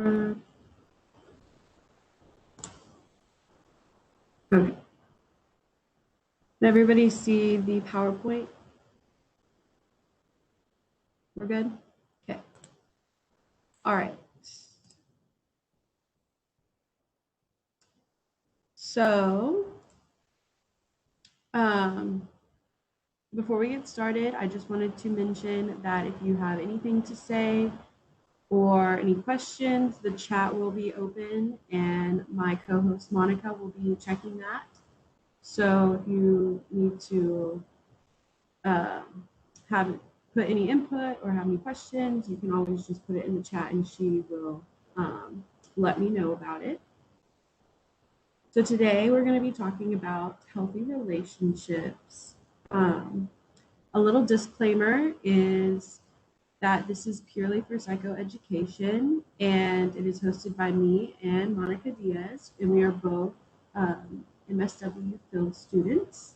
Okay. Did everybody see the PowerPoint? We're good? Okay. All right. So, before we get started, I just wanted to mention that if you have anything to say or any questions, the chat will be open and my co-host Monica will be checking that. So if you need to put any input or have any questions, you can always just put it in the chat and she will let me know about it. So today we're going to be talking about healthy relationships. A little disclaimer is that this is purely for psychoeducation and it is hosted by me and Monica Diaz, and we are both MSW field students,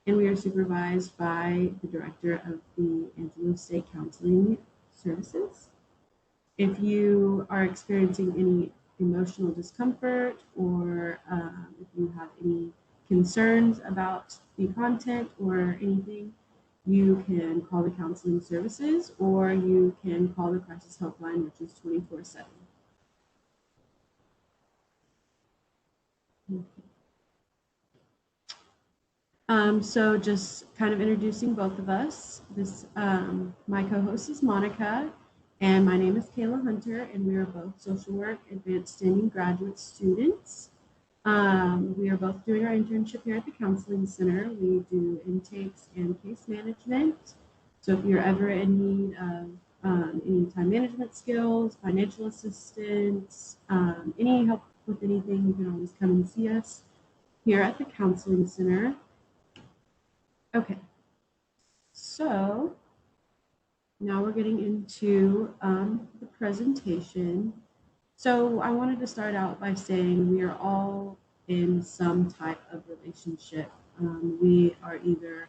and we are supervised by the director of the Antelope State Counseling Services. If you are experiencing any emotional discomfort or if you have any concerns about the content or anything, you can call the counseling services or you can call the crisis helpline, which is 24/7. So just kind of introducing both of us. My co-host is Monica, and my name is Kayla Hunter, and we are both social work advanced standing graduate students. We are both doing our internship here at the Counseling Center. We do intakes and case management. So if you're ever in need of any time management skills, financial assistance, any help with anything, you can always come and see us here at the Counseling Center. Okay, so now we're getting into the presentation. So I wanted to start out by saying we are all in some type of relationship. We are either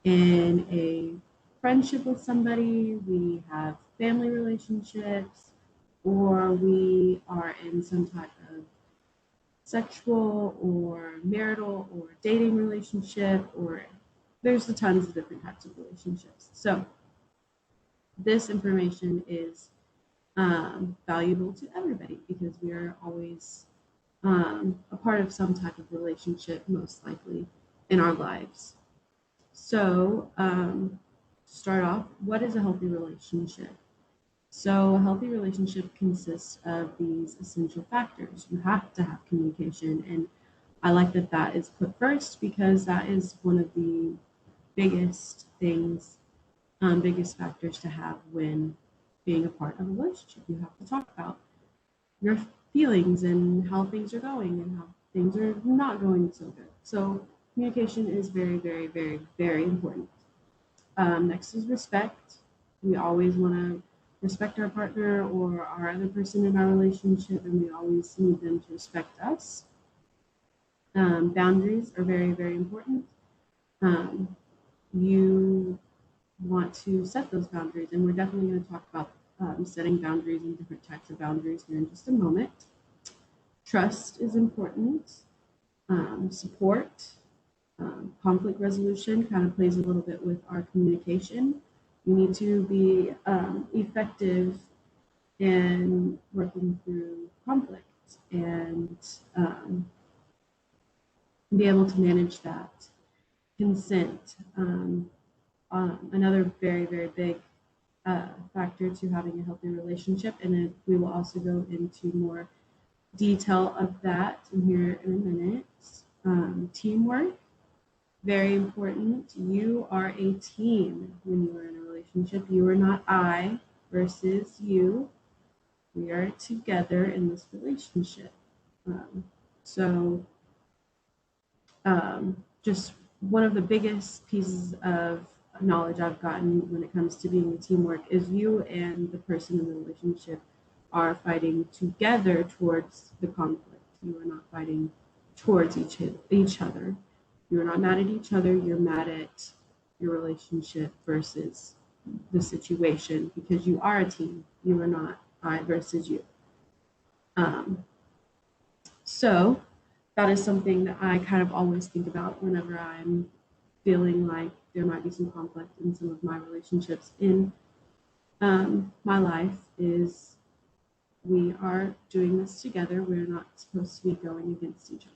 in a friendship with somebody, we have family relationships, or we are in some type of sexual or marital or dating relationship, or there's the tons of different types of relationships. So this information is valuable to everybody because we are always a part of some type of relationship, most likely in our lives. So to start off, what is a healthy relationship? So a healthy relationship consists of these essential factors. You have to have communication, and I like that that is put first because that is one of the biggest things, biggest factors to have when being a part of a relationship. You have to talk about your feelings and how things are going and how things are not going so good. So communication is very, very, very, very important. Next is respect. We always want to respect our partner or our other person in our relationship, and we always need them to respect us. Boundaries are very, very important. You want to set those boundaries, and we're definitely going to talk about setting boundaries and different types of boundaries here in just a moment. Trust is important. Support, conflict resolution kind of plays a little bit with our communication. You need to be effective in working through conflict and be able to manage that. Consent, another very, very big factor to having a healthy relationship, and then we will also go into more detail of that in here in a minute. Teamwork, very important. You are a team when you are in a relationship. You are not I versus you. We are together in this relationship. Just one of the biggest pieces of knowledge I've gotten when it comes to being a teamwork is you and the person in the relationship are fighting together towards the conflict. You are not fighting towards each other. You're not mad at each other. You're mad at your relationship versus the situation because you are a team. You are not I versus you. So that is something that I kind of always think about whenever I'm feeling like there might be some conflict in some of my relationships in my life is we are doing this together. We're not supposed to be going against each other.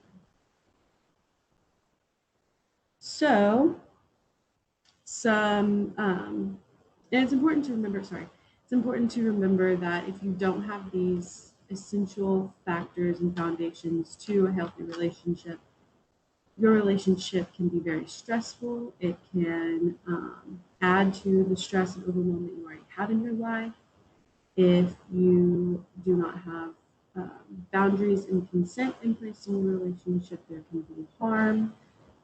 So and it's important to remember, it's important to remember that if you don't have these essential factors and foundations to a healthy relationship, your relationship can be very stressful. It can add to the stress and overwhelm that you already have in your life. If you do not have boundaries and consent in place in your relationship, there can be harm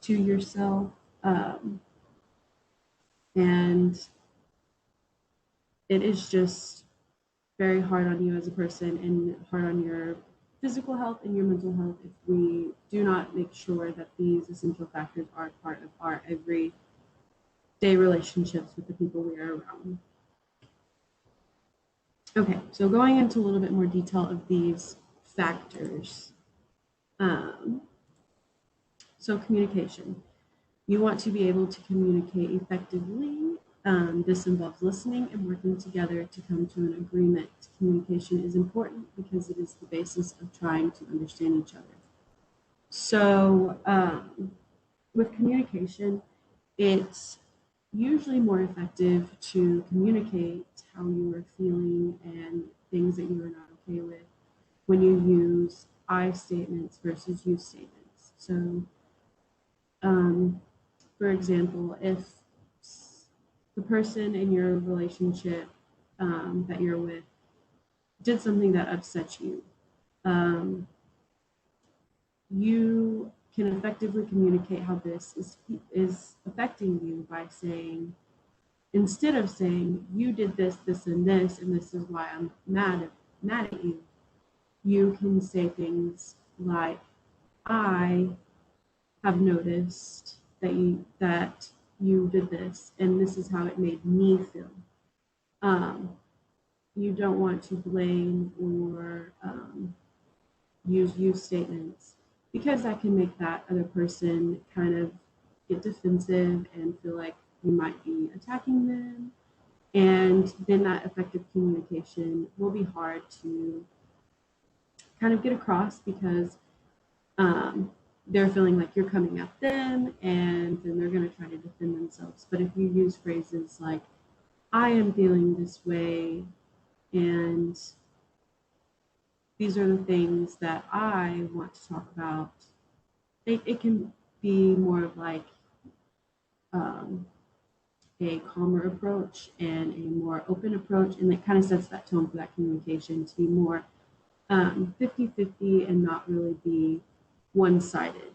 to yourself. And it is just very hard on you as a person and hard on your physical health and your mental health if we do not make sure that these essential factors are part of our everyday relationships with the people we are around. Okay, so going into a little bit more detail of these factors. So communication. You want to be able to communicate effectively. This involves listening and working together to come to an agreement. Communication is important because it is the basis of trying to understand each other. So with communication, it's usually more effective to communicate how you are feeling and things that you are not okay with when you use I statements versus you statements. So for example, if the person in your relationship that you're with did something that upsets you, you can effectively communicate how this is affecting you by saying, instead of saying you did this, this, and this is why I'm mad at you, you can say things like, I have noticed that you did this, and this is how it made me feel. You don't want to blame or use you statements because that can make that other person kind of get defensive and feel like you might be attacking them. And then that effective communication will be hard to kind of get across because they're feeling like you're coming at them and then they're going to try to defend themselves. But if you use phrases like, I am feeling this way, and these are the things that I want to talk about, it can be more of like a calmer approach and a more open approach, and it kind of sets that tone for that communication to be more 50-50 and not really be one-sided.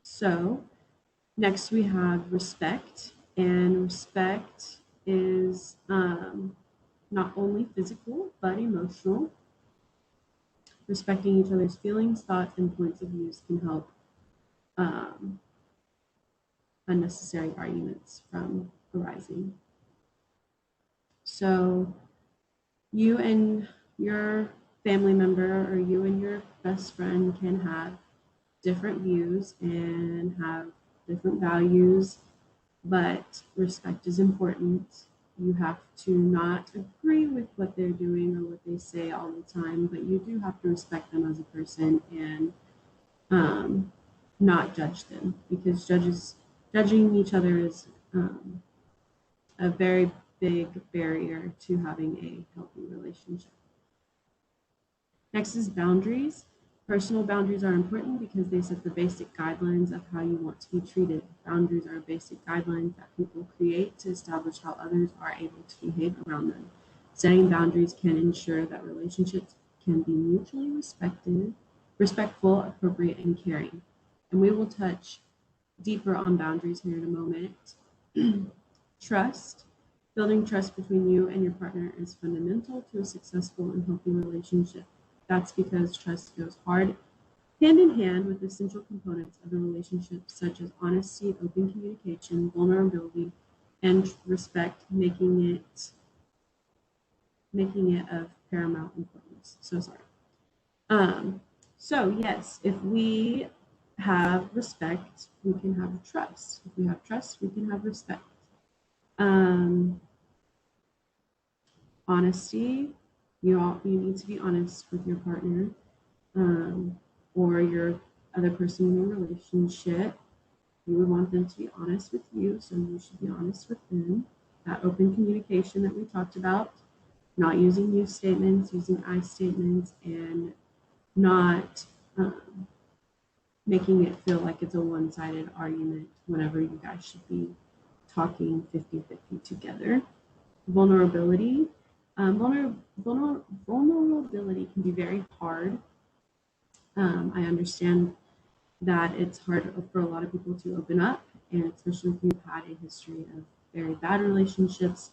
So next we have respect, and respect is not only physical but emotional. Respecting each other's feelings, thoughts, and points of view can help unnecessary arguments from arising. So you and your family member or you and your best friend can have different views and have different values, but respect is important. You have to not agree with what they're doing or what they say all the time, but you do have to respect them as a person and not judge them, because judging each other is a very big barrier to having a healthy relationship. Next is boundaries. Personal boundaries are important because they set the basic guidelines of how you want to be treated. Boundaries are basic guidelines that people create to establish how others are able to behave around them. Setting boundaries can ensure that relationships can be mutually respectful, appropriate, and caring. And we will touch deeper on boundaries here in a moment. Trust. Building trust between you and your partner is fundamental to a successful and healthy relationship. That's because trust goes hand in hand with essential components of a relationship, such as honesty, open communication, vulnerability, and respect, making it making it of paramount importance. So sorry. So yes, if we have respect, we can have trust. If we have trust, we can have respect. Honesty, you need to be honest with your partner, or your other person in your relationship. You would want them to be honest with you, so you should be honest with them. That open communication that we talked about, not using you statements, using I statements, and not making it feel like it's a one-sided argument whenever you guys should be talking 50-50 together. Vulnerability. Vulnerability can be very hard. I understand that it's hard for a lot of people to open up, and especially if you've had a history of very bad relationships,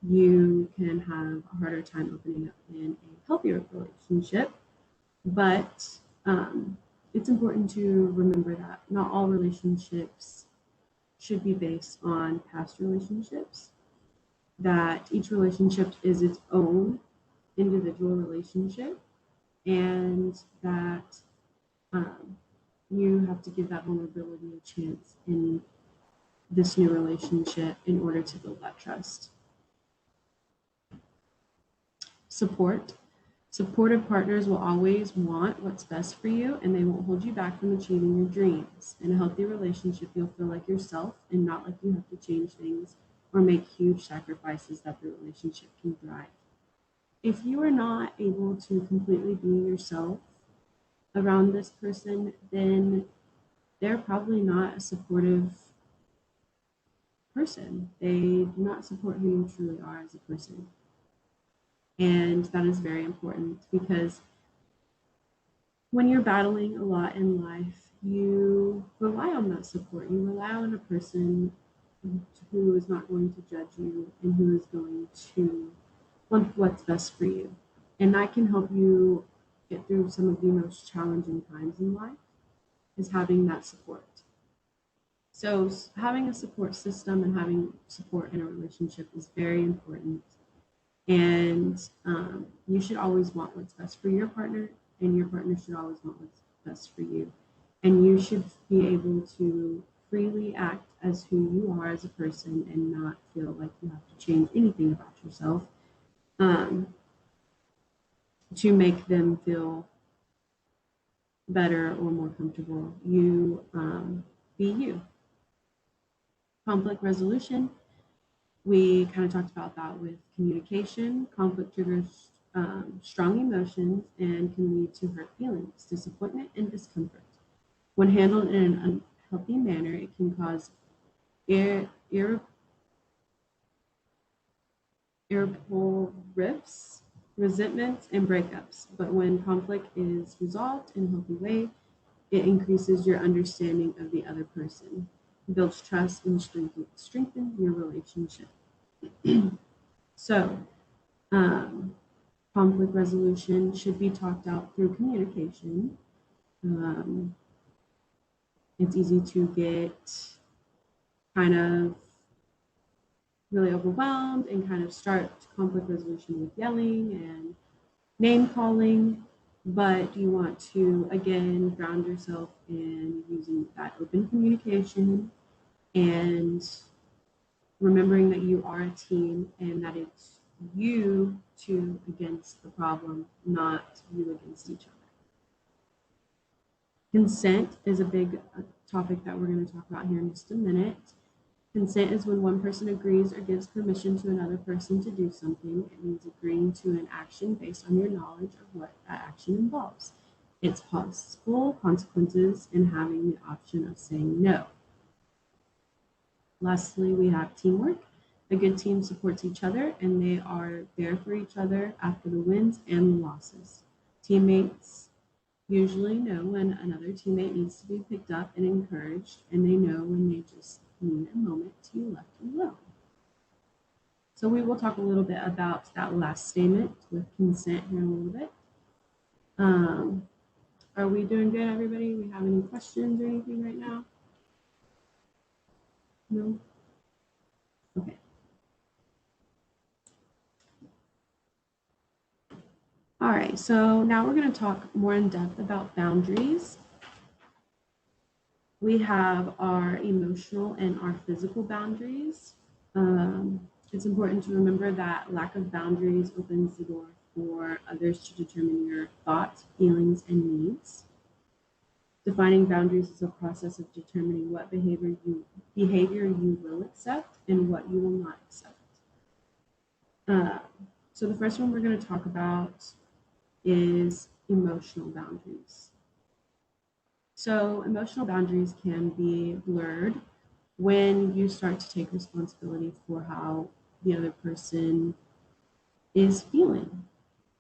you can have a harder time opening up in a healthier relationship. But it's important to remember that not all relationships should be based on past relationships, that each relationship is its own individual relationship, and that you have to give that vulnerability a chance in this new relationship in order to build that trust. Support. Supportive partners will always want what's best for you, and they won't hold you back from achieving your dreams. In a healthy relationship, you'll feel like yourself and not like you have to change things or make huge sacrifices that the relationship can thrive. If you are not able to completely be yourself around this person, then they're probably not a supportive person. They do not support who you truly are as a person. And that is very important, because when you're battling a lot in life, you rely on that support. You rely on a person who is not going to judge you and who is going to want what's best for you. And that can help you get through some of the most challenging times in life, is having that support. So having a support system and having support in a relationship is very important. And you should always want what's best for your partner, and your partner should always want what's best for you. And you should be able to freely act as who you are as a person and not feel like you have to change anything about yourself to make them feel better or more comfortable. You be you. Conflict resolution. We kind of talked about that with communication. Conflict triggers strong emotions and can lead to hurt feelings, disappointment, and discomfort. When handled in an unhealthy manner, it can cause irritable rifts, resentments, and breakups. But when conflict is resolved in a healthy way, it increases your understanding of the other person, builds trust, and strengthens your relationship. So, conflict resolution should be talked out through communication. It's easy to get kind of really overwhelmed and kind of start conflict resolution with yelling and name calling, but you want to, again, ground yourself in using that open communication and remembering that you are a team and that it's you two against the problem, not you against each other. Consent is a big topic that we're going to talk about here in just a minute. Consent is when one person agrees or gives permission to another person to do something. It means agreeing to an action based on your knowledge of what that action involves, its possible consequences, and having the option of saying no. Lastly, we have teamwork. A good team supports each other, and they are there for each other after the wins and the losses. Teammates usually know when another teammate needs to be picked up and encouraged, and they know when they just need a moment to be left alone. So we will talk a little bit about that last statement with consent here in a little bit. Are we doing good, everybody? We have any questions or anything right now? No? Okay. All right, so now we're going to talk more in depth about boundaries. We have our emotional and our physical boundaries. It's important to remember that lack of boundaries opens the door for others to determine your thoughts, feelings, and needs. Defining boundaries is a process of determining what behavior you will accept and what you will not accept. So the first one we're going to talk about is emotional boundaries. So emotional boundaries can be blurred when you start to take responsibility for how the other person is feeling.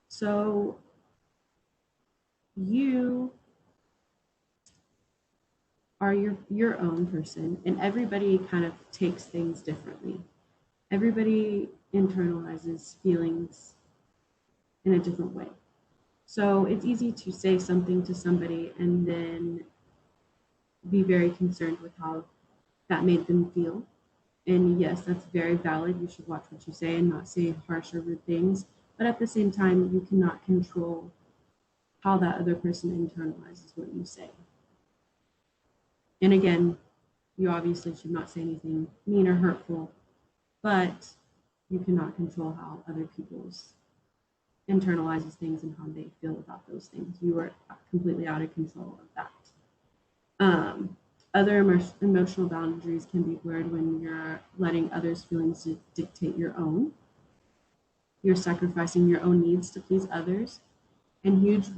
So you are your own person, and everybody kind of takes things differently. Everybody internalizes feelings in a different way. So it's easy to say something to somebody and then be very concerned with how that made them feel. And yes, that's very valid. You should watch what you say and not say harsh or rude things. But at the same time, you cannot control how that other person internalizes what you say. And again, you obviously should not say anything mean or hurtful, but you cannot control how other people's internalizes things and how they feel about those things. You are completely out of control of that. Other emotional boundaries can be blurred when you're letting others' feelings dictate your own. You're sacrificing your own needs to please others. And huge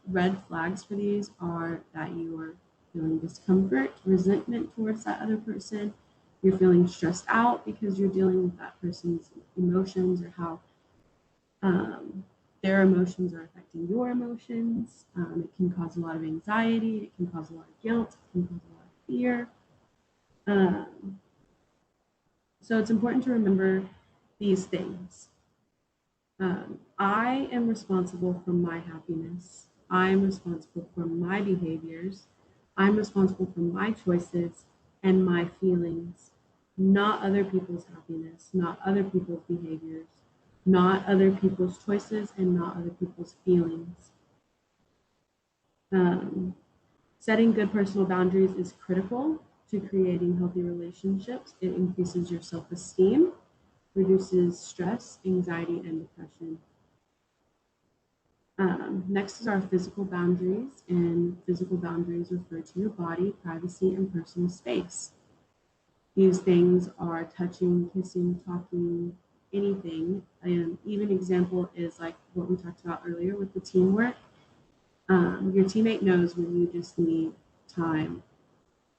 red flags for these are that you are feeling discomfort, resentment towards that other person. You're feeling stressed out because you're dealing with that person's emotions or how their emotions are affecting your emotions. It can cause a lot of anxiety. It can cause a lot of guilt. It can cause a lot of fear. So it's important to remember these things. I am responsible for my happiness. I'm responsible for my behaviors. I'm responsible for my choices and my feelings, not other people's happiness, not other people's behaviors, not other people's choices, and not other people's feelings. Setting good personal boundaries is critical to creating healthy relationships. It increases your self-esteem, reduces stress, anxiety, and depression. Next is our physical boundaries, and physical boundaries refer to your body, privacy, and personal space. These things are touching, kissing, talking, anything. And even example is like what we talked about earlier with the teamwork. Your teammate knows when you just need time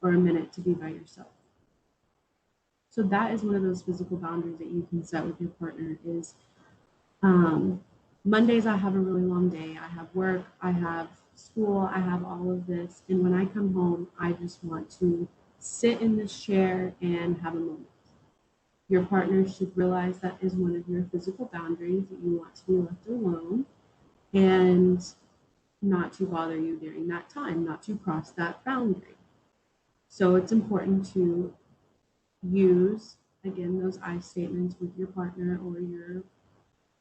or a minute to be by yourself. So that is one of those physical boundaries that you can set with your partner is Mondays I have a really long day. I have work, I have school, I have all of this. And when I come home, I just want to sit in this chair and have a moment. Your partner should realize that is one of your physical boundaries, that you want to be left alone and not to bother you during that time, not to cross that boundary. So it's important to use, again, those I statements with your partner or your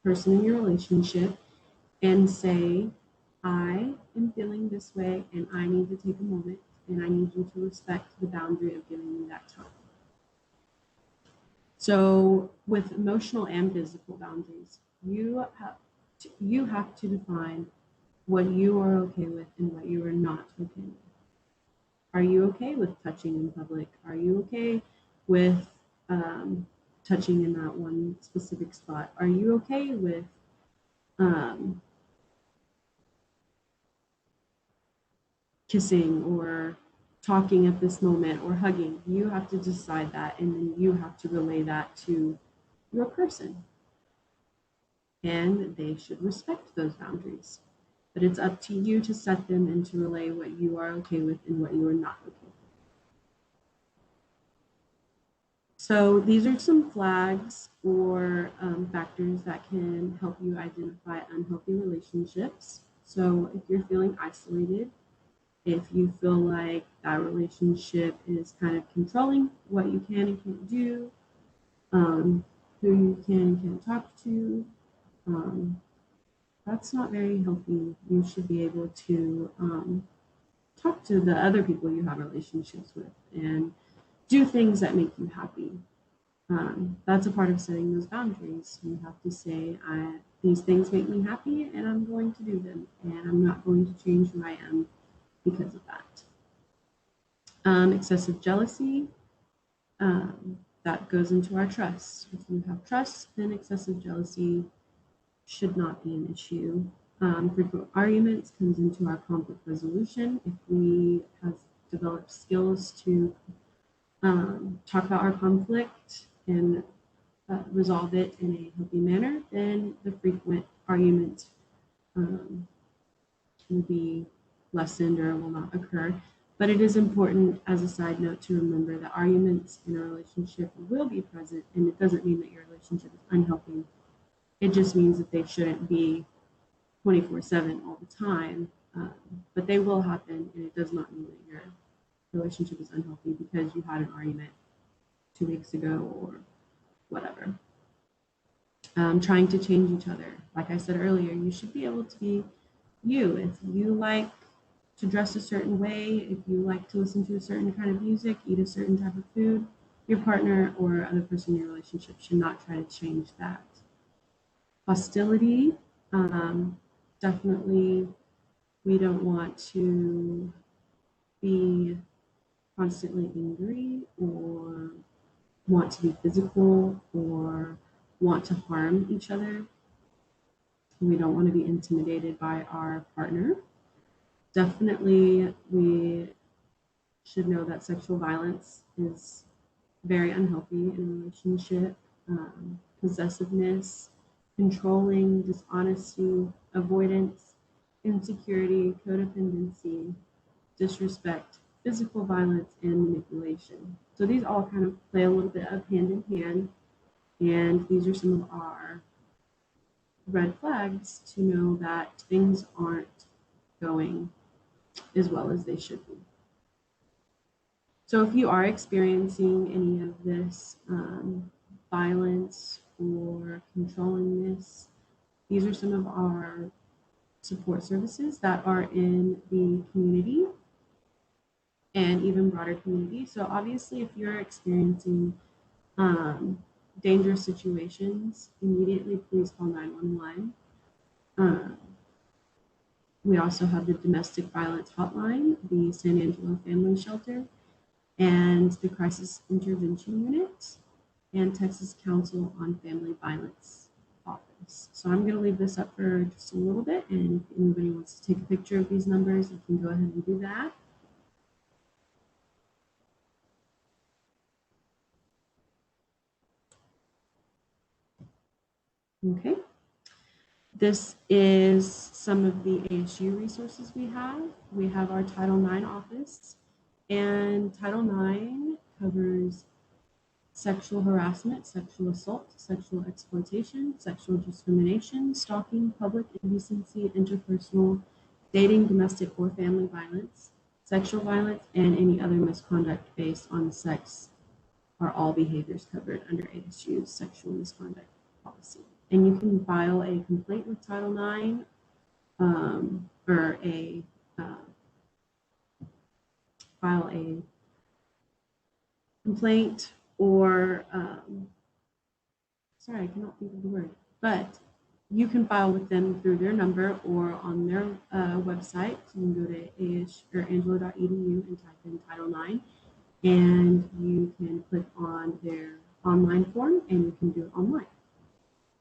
person in your relationship and say, I am feeling this way and I need to take a moment and I need you to respect the boundary of giving me that time. So with emotional and physical boundaries, you have to define what you are okay with and what you are not okay with. Are you okay with touching in public? Are you okay with touching in that one specific spot? Are you okay with kissing or talking at this moment or hugging? You have to decide that, and then you have to relay that to your person. And they should respect those boundaries. But it's up to you to set them and to relay what you are okay with and what you are not okay with. So these are some flags or factors that can help you identify unhealthy relationships. So if you're feeling isolated, if you feel like that relationship is kind of controlling what you can and can't do, who you can and can't talk to, that's not very healthy. You should be able to talk to the other people you have relationships with and do things that make you happy. That's a part of setting those boundaries. You have to say, these things make me happy and I'm going to do them, and I'm not going to change who I am because of that. Excessive jealousy, that goes into our trust. If you have trust, then excessive jealousy should not be an issue. Frequent arguments comes into our conflict resolution. If we have developed skills to talk about our conflict and resolve it in a healthy manner, then the frequent arguments will be lessened or will not occur. But it is important, as a side note, to remember that arguments in a relationship will be present, and it doesn't mean that your relationship is unhealthy. It just means that they shouldn't be 24/7 all the time, but they will happen, and it does not mean that your relationship is unhealthy because you had an argument 2 weeks ago or whatever. Trying to change each other. Like I said earlier, you should be able to be you. If you like to dress a certain way, if you like to listen to a certain kind of music, eat a certain type of food, your partner or other person in your relationship should not try to change that. Hostility, definitely we don't want to be constantly angry or want to be physical or want to harm each other. We don't want to be intimidated by our partner. Definitely, we should know that sexual violence is very unhealthy in a relationship. Possessiveness, controlling, dishonesty, avoidance, insecurity, codependency, disrespect, physical violence, and manipulation. So these all kind of play a little bit of hand in hand, and these are some of our red flags to know that things aren't going as well as they should be. So if you are experiencing any of this violence or controllingness, these are some of our support services that are in the community and even broader community. So obviously, if you're experiencing dangerous situations, immediately please call 911. We also have the domestic violence hotline, the San Angelo Family Shelter, and the Crisis Intervention Unit, and Texas Council on Family Violence Office. So I'm going to leave this up for just a little bit, and if anybody wants to take a picture of these numbers, you can go ahead and do that. Okay. This is some of the ASU resources we have. We have our Title IX office, and Title IX covers sexual harassment, sexual assault, sexual exploitation, sexual discrimination, stalking, public indecency, interpersonal, dating, domestic or family violence, sexual violence, and any other misconduct based on sex are all behaviors covered under ASU's sexual misconduct policy. And you can file a complaint with Title IX or file a complaint or sorry, I cannot think of the word, but you can file with them through their number or on their website. You can go to angelo.edu and type in Title IX, and you can click on their online form and you can do it online.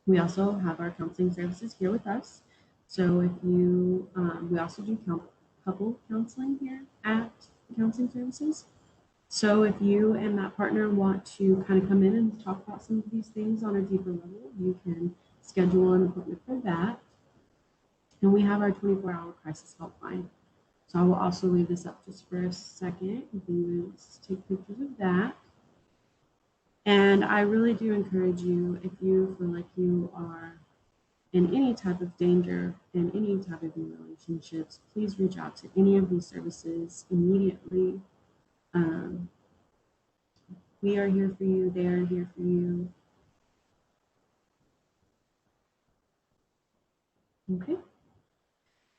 We also have our counseling services here with us. So if you, we also do couple counseling here at Counseling Services. So if you and that partner want to kind of come in and talk about some of these things on a deeper level, you can schedule an appointment for that. And we have our 24-hour crisis helpline. So I will also leave this up just for a second. You can take pictures of that. And I really do encourage you, if you feel like you are in any type of danger in any type of new relationships, please reach out to any of these services immediately. We are here for you. They are here for you. Okay.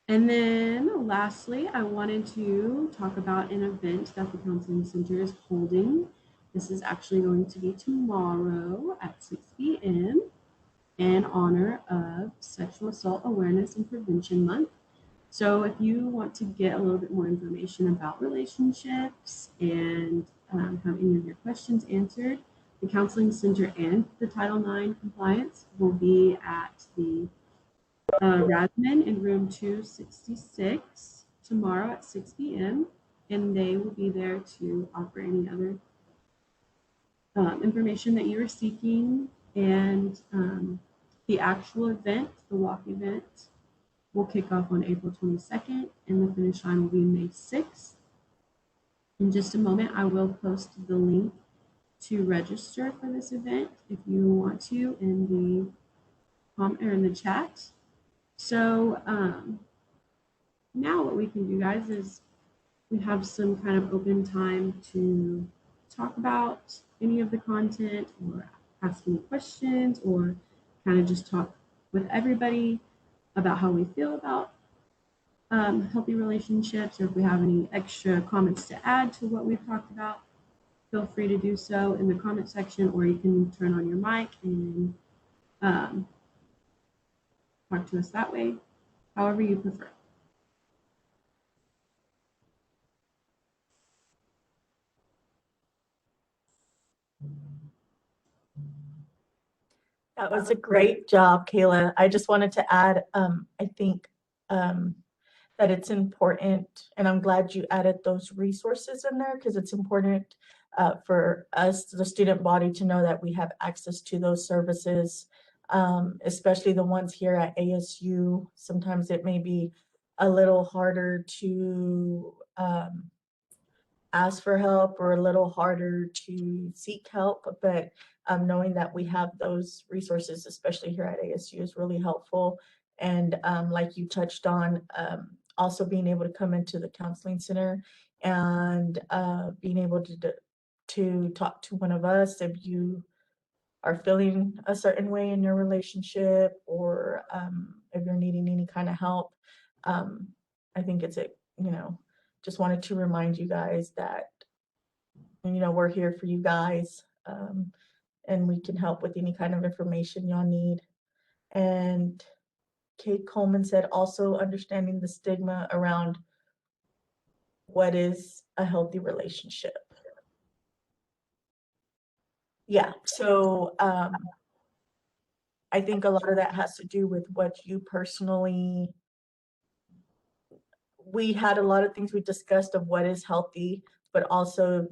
And then lastly, I wanted to talk about an event that the Counseling Center is holding. This is actually going to be tomorrow at 6 p.m. in honor of Sexual Assault Awareness and Prevention Month. So if you want to get a little bit more information about relationships and have any of your questions answered, the Counseling Center and the Title IX compliance will be at the Radman in room 266 tomorrow at 6 p.m. And they will be there to offer any other information that you are seeking. And the actual event, the walk event, will kick off on April 22nd, and the finish line will be May 6th. In just a moment, I will post the link to register for this event if you want to in the comment or in the chat. So now what we can do, guys, is we have some kind of open time to talk about any of the content or ask any questions or kind of just talk with everybody about how we feel about healthy relationships, or if we have any extra comments to add to what we've talked about, feel free to do so in the comment section, or you can turn on your mic and talk to us that way, however you prefer. That was a great job, Kayla. I just wanted to add, I think that it's important, and I'm glad you added those resources in there because it's important for us, the student body, to know that we have access to those services, especially the ones here at ASU. Sometimes it may be a little harder to ask for help or a little harder to seek help, but knowing that we have those resources, especially here at ASU, is really helpful. And like you touched on, also being able to come into the counseling center and being able to talk to one of us if you are feeling a certain way in your relationship, or if you're needing any kind of help. I think it's just wanted to remind you guys that we're here for you guys, and we can help with any kind of information y'all need. And Kate Coleman said also understanding the stigma around what is a healthy relationship. Yeah, so I think a lot of that has to do with what you personally, we had a lot of things we discussed of what is healthy, but also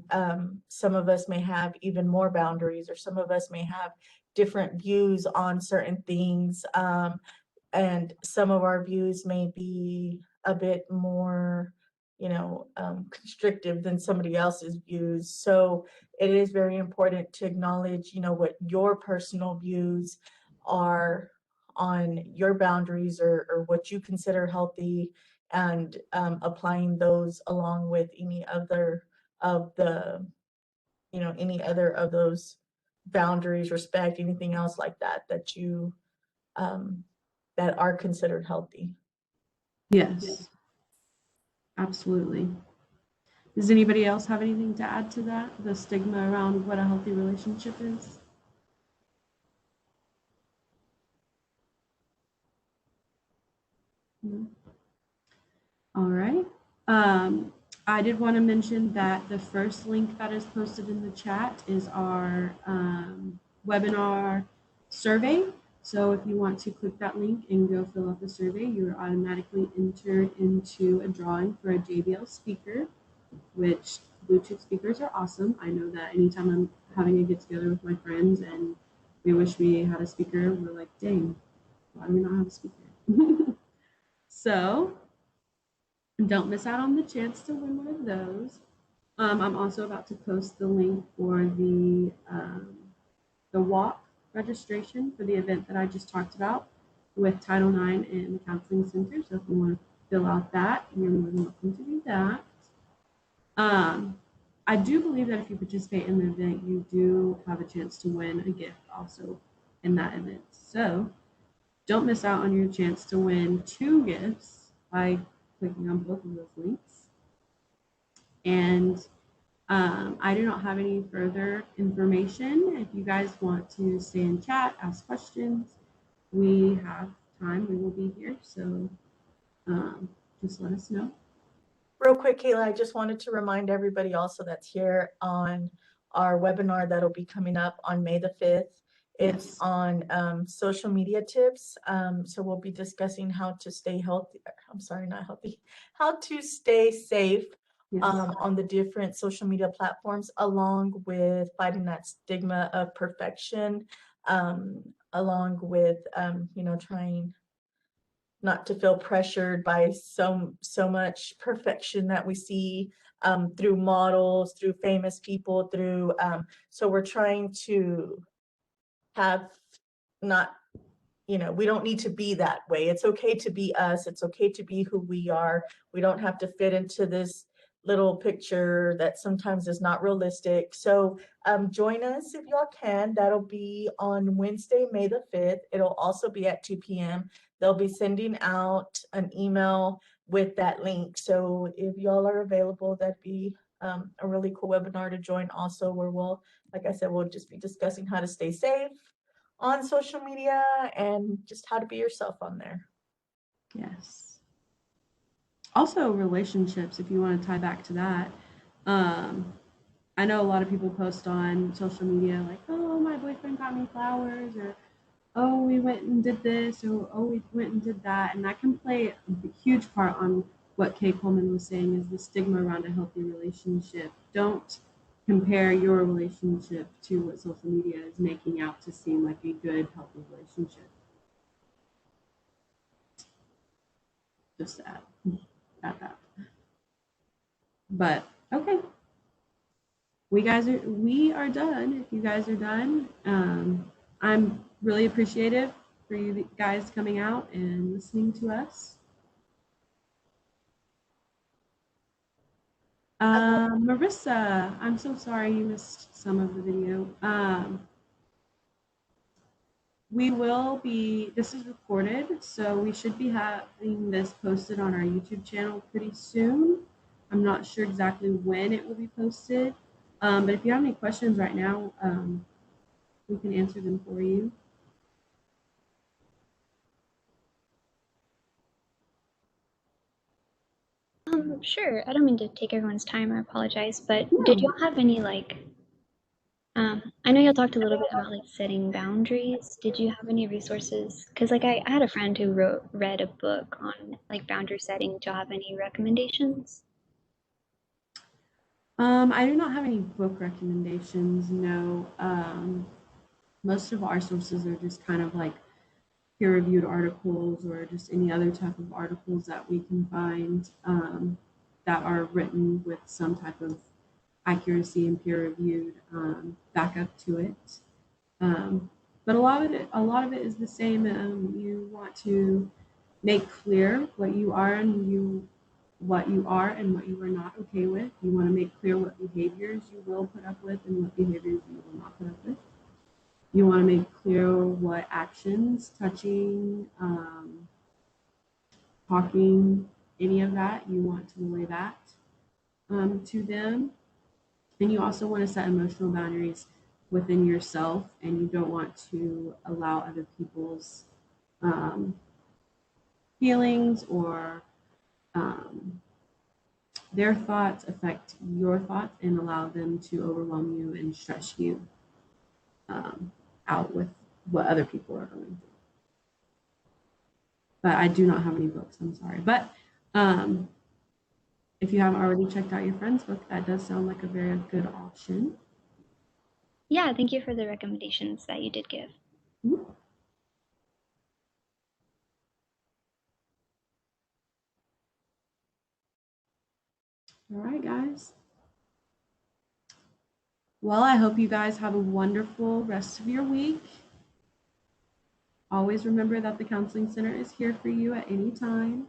some of us may have even more boundaries, or some of us may have different views on certain things. And some of our views may be a bit more, constrictive than somebody else's views. So it is very important to acknowledge, what your personal views are on your boundaries, or what you consider healthy, and applying those along with any other of the, any other of those boundaries, respect, anything else like that, that you, that are considered healthy. Yes, absolutely. Does anybody else have anything to add to that? The stigma around what a healthy relationship is? No? All right. I did want to mention that the first link that is posted in the chat is our webinar survey. So if you want to click that link and go fill out the survey, you're automatically entered into a drawing for a JBL speaker, which Bluetooth speakers are awesome. I know that anytime I'm having a get together with my friends and we wish we had a speaker, we're like, dang, why do we not have a speaker? So don't miss out on the chance to win one of those. I'm also about to post the link for the walk registration for the event that I just talked about with Title IX and the Counseling Center. So if you want to fill out that, you're more than welcome to do that. I do believe that if you participate in the event, you do have a chance to win a gift also in that event. So don't miss out on your chance to win 2 gifts by clicking on both of those links. And I do not have any further information. If you guys want to stay in chat, ask questions, we have time. We will be here. So just let us know. Real quick, Kayla, I just wanted to remind everybody also that's here on our webinar that'll be coming up on May the 5th. It's Yes. on social media tips. So we'll be discussing how to stay healthy. I'm sorry, not healthy. How to stay safe Yes. on the different social media platforms, along with fighting that stigma of perfection, along with, trying not to feel pressured by so much perfection that we see through models, through famous people, through so we're trying to have not, we don't need to be that way. It's okay to be us. It's okay to be who we are. We don't have to fit into this little picture that sometimes is not realistic. So join us if y'all can. That'll be on Wednesday, May the 5th. It'll also be at 2 p.m. They'll be sending out an email with that link. So if y'all are available, that'd be a really cool webinar to join also, where we'll, like I said, we'll just be discussing how to stay safe on social media and just how to be yourself on there. Yes. Also relationships, if you want to tie back to that. I know a lot of people post on social media like, oh, my boyfriend got me flowers, or oh, we went and did this, or oh, we went and did that. And that can play a huge part on what Kay Coleman was saying is the stigma around a healthy relationship. Don't compare your relationship to what social media is making out to seem like a good, healthy relationship. Just add that. But okay. We are done. If you guys are done, I'm really appreciative for you guys coming out and listening to us. Marissa, I'm so sorry you missed some of the video. This is recorded, so we should be having this posted on our YouTube channel pretty soon. I'm not sure exactly when it will be posted, but if you have any questions right now, we can answer them for you. Sure. I don't mean to take everyone's time. I apologize, but did y'all have any I know y'all talked a little bit about setting boundaries. Did you have any resources? Because I had a friend who read a book on boundary setting. Do y'all have any recommendations? I do not have any book recommendations. No. Most of our sources are just kind of peer-reviewed articles or just any other type of articles that we can find that are written with some type of accuracy and peer-reviewed backup to it. But a lot of it is the same. You want to make clear what you are and what you are and are not okay with. You want to make clear what behaviors you will put up with and what behaviors you will not put up with. You want to make clear what actions, touching, talking, any of that, you want to relay that to them. And you also want to set emotional boundaries within yourself, and you don't want to allow other people's feelings or their thoughts affect your thoughts and allow them to overwhelm you and stress you out with what other people are going through. But I do not have any books, I'm sorry. But if you haven't already checked out your friend's book, that does sound like a very good option. Yeah, thank you for the recommendations that you did give. Mm-hmm. All right, guys. Well, I hope you guys have a wonderful rest of your week. Always remember that the Counseling Center is here for you at any time.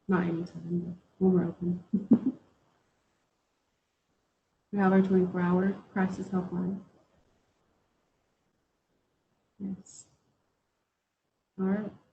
Not any time, but when we're open. We have our 24-hour crisis helpline. Yes. All right.